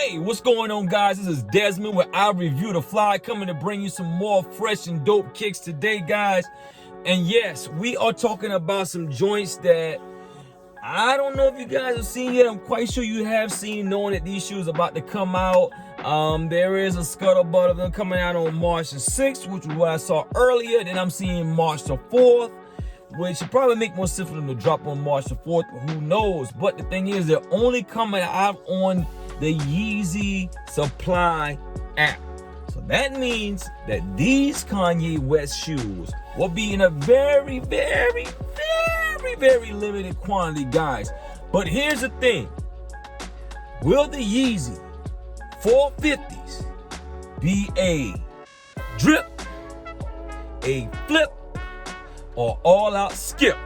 Hey, what's going on, guys? This is Desmond with I Review the Fly, coming to bring you some more fresh and dope kicks today, guys. And yes, we are talking about some joints that I don't know if you guys have seen yet. I'm quite sure you have seen, knowing that these shoes are about to come out. There is a scuttlebutt of them coming out on March the 6th, which is what I saw earlier. Then I'm seeing March the 4th, which would probably make more sense for them to drop on March the 4th, but who knows. But the thing is, they're only coming out on the Yeezy Supply app. So that means that these Kanye West shoes will be in a very, very, very, very limited quantity, guys. But here's the thing. Will the Yeezy 450s be a drip, a flip, or all-out skip?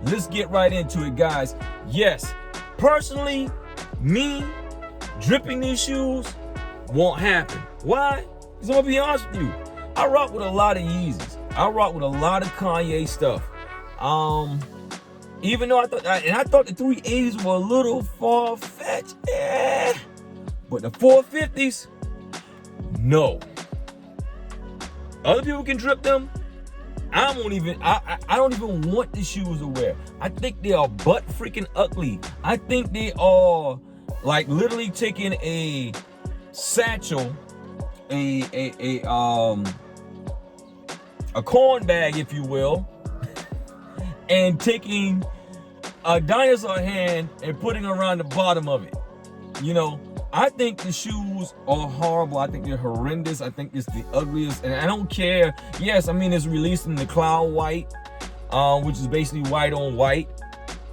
Let's get right into it, guys. Yes, personally, me dripping these shoes won't happen. Why? Because I'm gonna be honest with you, I rock with a lot of Yeezys. I rock with a lot of Kanye stuff. Even though I thought the 380s were a little far-fetched, but the 450s, no. Other people can drip them. I don't even want the shoes to wear. I think they are butt freaking ugly. I think they are like literally taking a satchel, a corn bag, if you will, and taking a dinosaur hand and putting around the bottom of it. You know, I think the shoes are horrible. I think they're horrendous. I think it's the ugliest, and I don't care. Yes, I mean, it's released in the cloud white, which is basically white on white.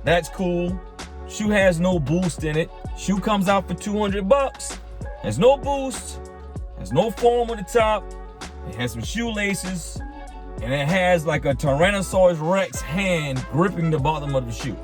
That's cool. Shoe has no boost in it. Shoe comes out for $200. Has no boost, has no foam on the top. It has some shoelaces, and it has like a Tyrannosaurus Rex hand gripping the bottom of the shoe.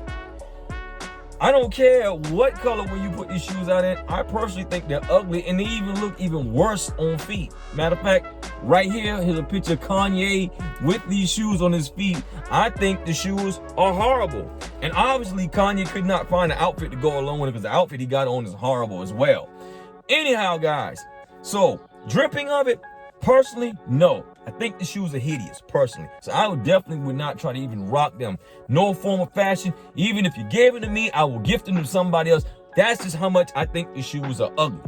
I don't care what color when you put these shoes out in. I personally think they're ugly, and they even look even worse on feet. Matter of fact, right here's a picture of Kanye with these shoes on his feet. I think the shoes are horrible. And obviously, Kanye could not find an outfit to go along with it, because the outfit he got on is horrible as well. Anyhow, guys, so dripping of it, personally, no. I think the shoes are hideous, personally. So I would not try to even rock them. No form of fashion. Even if you gave them to me, I will gift them to somebody else. That's just how much I think the shoes are ugly.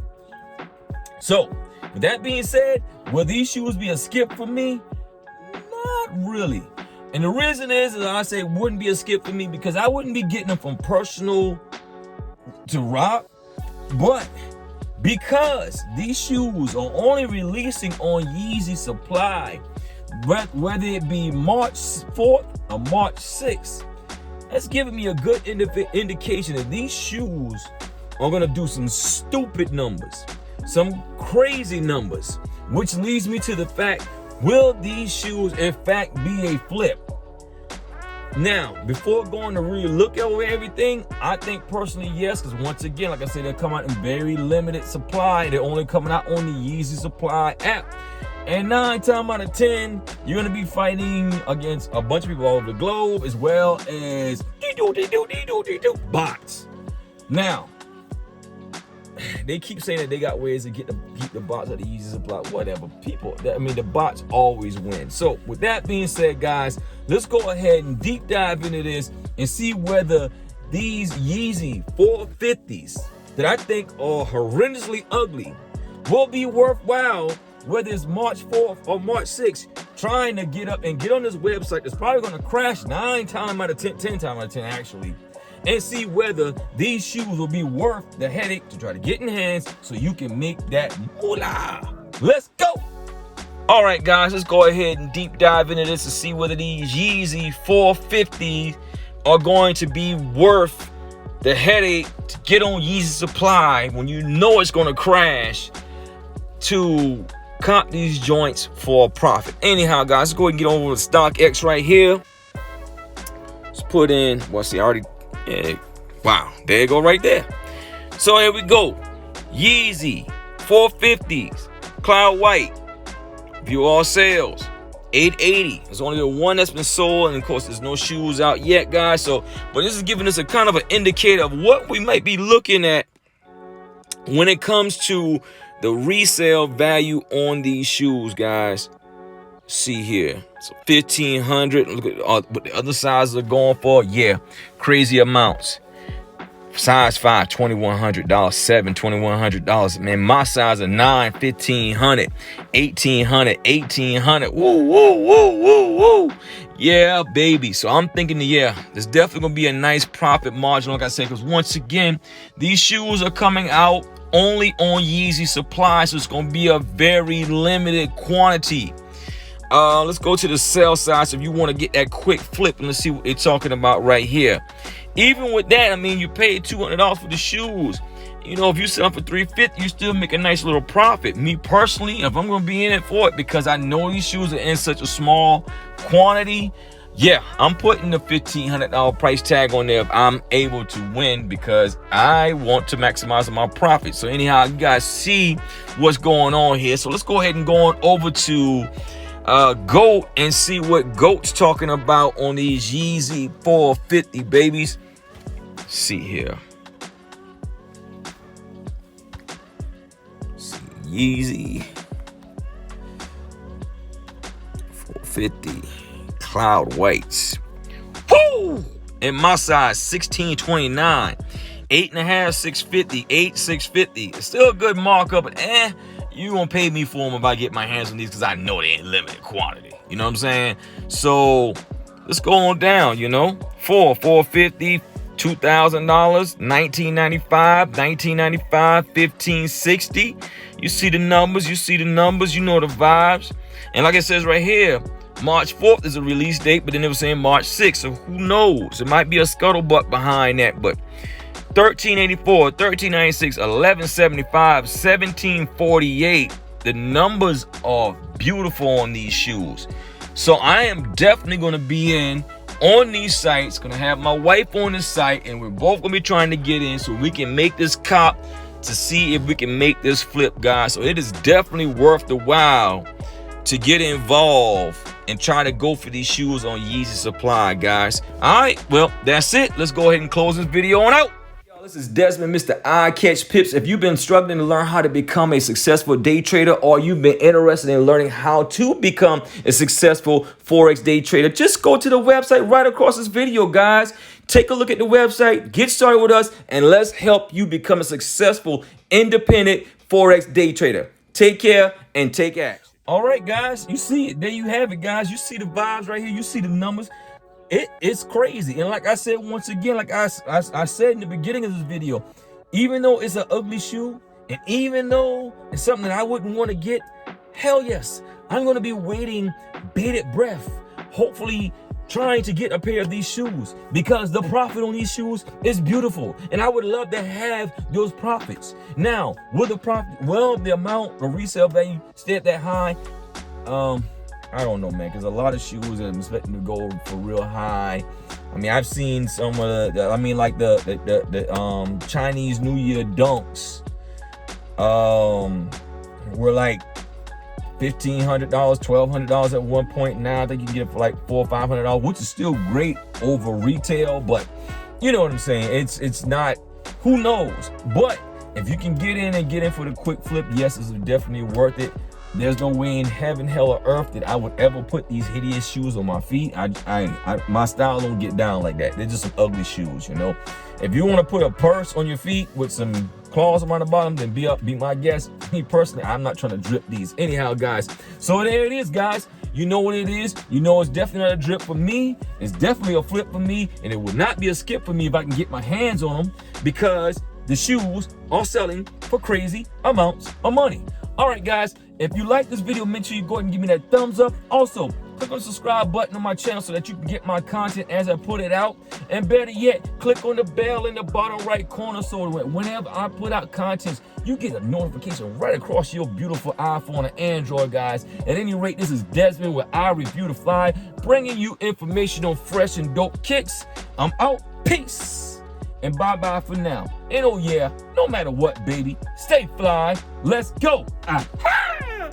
So, with that being said, will these shoes be a skip for me? Not really. And the reason is I say it wouldn't be a skip for me because I wouldn't be getting them from personal to rock, but because these shoes are only releasing on Yeezy Supply, whether it be March 4th or March 6th, that's giving me a good indication that these shoes are gonna do some stupid numbers, some crazy numbers, which leads me to the fact, will these shoes in fact be a flip? Now, before going to really look over everything, I think personally yes, because once again, like I said, they'll come out in very limited supply. They're only coming out on the Yeezy Supply app. And 9 times out of 10, you're gonna be fighting against a bunch of people all over the globe, as well as bots. Now, they keep saying that they got ways to keep the bots at the Yeezy Supply. Whatever, people. I mean, the bots always win. So, with that being said, guys, let's go ahead and deep dive into this and see whether these Yeezy 450s that I think are horrendously ugly will be worthwhile, whether it's March 4th or March 6th, trying to get up and get on this website that's probably going to crash 9 times out of 10, 10 times out of 10 actually, and see whether these shoes will be worth the headache to try to get in hands so you can make that moolah. Let's go. All right, guys, let's go ahead and deep dive into this to see whether these Yeezy 450s are going to be worth the headache to get on Yeezy Supply when you know it's going to crash, to comp these joints for a profit. Anyhow, guys, let's go ahead and get over to StockX right here. Let's put in, well, see, I already, wow, there you go right there. So here we go. Yeezy 450s, cloud white, view all sales, $880. There's only the one that's been sold, and of course there's no shoes out yet, guys. So, but this is giving us a kind of an indicator of what we might be looking at when it comes to the resale value on these shoes, guys, see here, so 1,500. Look at what the other sizes are going for. Yeah, crazy amounts. Size 5, $2,100. 7, $2,100. Man, my size of 9, 1,500, 1,800, 1,800. Woo, woo, woo, woo, woo. Yeah, baby. So I'm thinking, yeah, there's definitely gonna be a nice profit margin, like I said, because once again, these shoes are coming out only on Yeezy Supply, so it's gonna be a very limited quantity. Let's go to the sell side. So if you want to get that quick flip, and let's see what they're talking about right here. Even with that, I mean, you paid $200 for the shoes. You know, if you sell for $350, you still make a nice little profit. Me personally, if I'm going to be in it for it, because I know these shoes are in such a small quantity, yeah, I'm putting the $1,500 price tag on there if I'm able to win, because I want to maximize my profit. So anyhow, you guys see what's going on here. So let's go ahead and go on over to GOAT and see what GOAT's talking about on these Yeezy 450 babies. See here. See, Yeezy 450 cloud whites. Woo! In my size, 1629, 8.5, 650, 8, 650. It's still a good markup, but you gonna pay me for them if I get my hands on these, because I know they ain't limited quantity. You know what I'm saying? So let's go on down. You know, 450, $2,000, 1995, 1995, 1560. You see the numbers, you see the numbers, you know the vibes. And like it says right here, March 4th is a release date, but then it was saying March 6th. So who knows? It might be a scuttlebutt behind that, but 1384, 1396, 1175, 1748. The numbers are beautiful on these shoes. So I am definitely going to be in on these sites, going to have my wife on the site, and we're both going to be trying to get in so we can make this cop to see if we can make this flip, guys. So it is definitely worth the while to get involved and try to go for these shoes on Yeezy Supply, guys. All right, well, that's it. Let's go ahead and close this video on out. This is Desmond, Mr. Eye Catch Pips. If you've been struggling to learn how to become a successful day trader, or you've been interested in learning how to become a successful Forex day trader, just go to the website right across this video, guys. Take a look at the website, get started with us, and let's help you become a successful independent Forex day trader. Take care and take action. All right, guys, you see it. There you have it, guys. You see the vibes right here. You see the numbers. It's crazy. And like I said, once again, like I said in the beginning of this video, even though it's an ugly shoe, and even though it's something that I wouldn't want to get, hell yes, I'm going to be waiting bated breath, hopefully trying to get a pair of these shoes, because the profit on these shoes is beautiful, and I would love to have those profits. Now, will the profit, well, the amount of resale value stay at that high? I don't know, man, because a lot of shoes I'm expecting to go for real high. I mean, I've seen some of the, I mean, like the Chinese New Year dunks were like $1,500, $1,200 at one point. Now I think you can get it for like $400 or $500, which is still great over retail, but you know what I'm saying? It's not, who knows? But if you can get in for the quick flip, yes, it's definitely worth it. There's no way in heaven, hell, or earth that I would ever put these hideous shoes on my feet. My style don't get down like that. They're just some ugly shoes, you know. If you want to put a purse on your feet with some claws around the bottom, then be my guest. Me personally, I'm not trying to drip these. Anyhow, guys, so there it is, guys. You know what it is. You know it's definitely not a drip for me. It's definitely a flip for me, and it would not be a skip for me if I can get my hands on them, because the shoes are selling for crazy amounts of money. All right, guys, if you like this video, make sure you go ahead and give me that thumbs up. Also, click on the subscribe button on my channel so that you can get my content as I put it out. And better yet, click on the bell in the bottom right corner so that whenever I put out content, you get a notification right across your beautiful iPhone or Android, guys. At any rate, this is Desmond with I Review the Fly, bringing you information on fresh and dope kicks. I'm out. Peace. And bye-bye for now. And oh yeah, no matter what, baby, stay fly. Let's go. Aha!